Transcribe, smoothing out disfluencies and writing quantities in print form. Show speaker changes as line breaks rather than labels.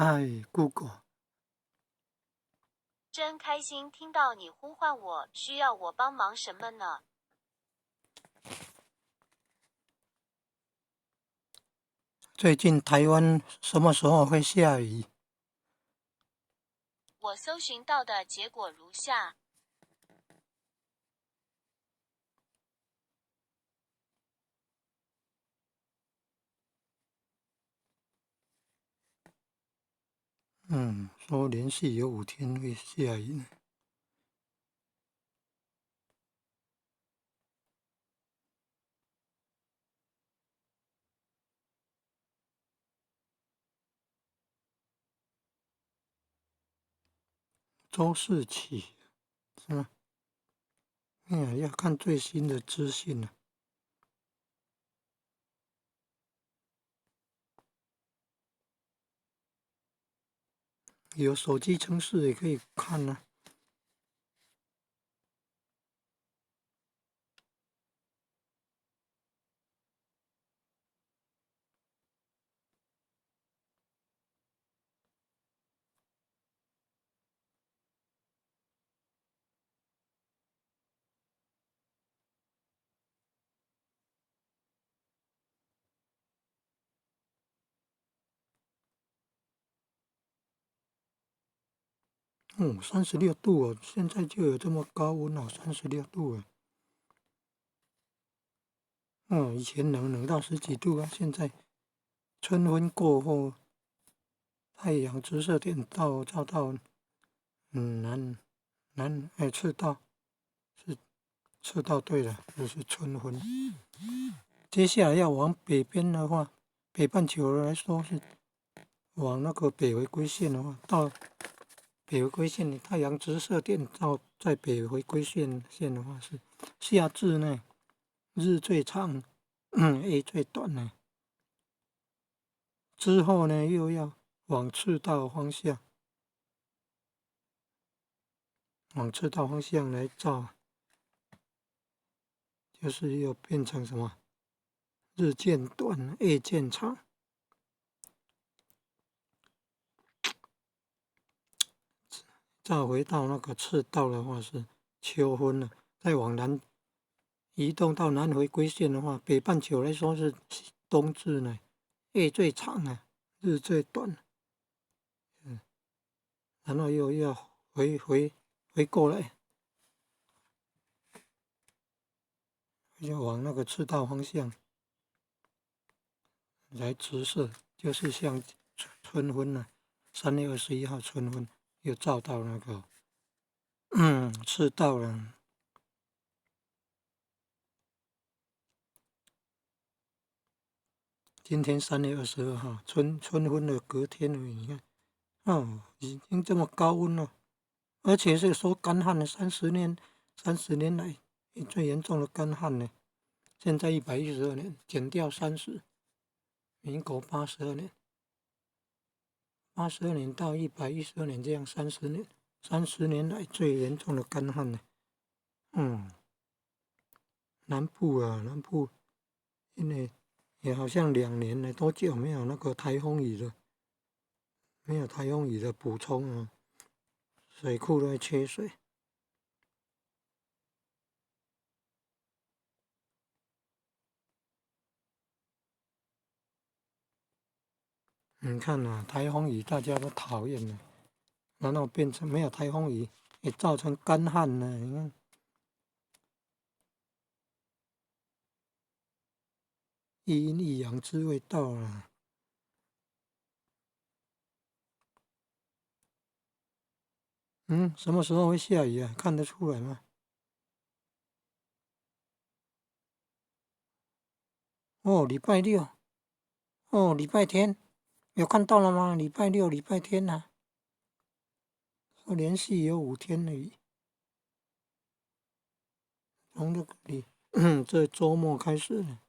嗨，Google，
真开心听到你呼唤我，需要我帮忙什么呢？
最近台湾什么时候会下雨？
我搜寻到的结果如下：
说连续有5天会下雨呢。周四起是吗？要看最新的资讯了。有手机程式也可以看呢、36度哦，现在就有这么高温哦，36度啊。以前冷到十几度啊，现在春分过后，太阳直射点照到赤道对了，就是春分。接下来要往北边的话，北半球来说是往那个北回归线的话，到北回归线的太阳直射点到在北回归线的话是夏至呢，日最长，夜最短呢。之后呢又要往赤道方向，来照，就是又变成什么？日渐短，夜渐长。再回到那个赤道的话是秋分了，再往南移动到南回归线的话，北半球来说是冬至呢，夜最长啊，日最短，然后又要回过来，要往那个赤道方向来直射，就是像春分了，3月21号春分又照到那个赤道了。今天3月22号，春分的隔天而已，你看，已经这么高温了，而且是说干旱了30年来最严重的干旱呢。现在112年，减掉30，民国82年到112年这样30年来最严重的干旱呢。南部因为也好像2年了，多久没有那个台风雨了？没有台风雨的补充啊，水库都在缺水。你看啊，台风雨大家都讨厌了，然后变成没有台风雨，也造成干旱了。你看，一阴一阳之谓道了。什么时候会下雨啊？看得出来吗？哦，礼拜六，哦，礼拜天，有看到了吗？礼拜六、礼拜天啊，连续有5天的雨，从这周末开始呢。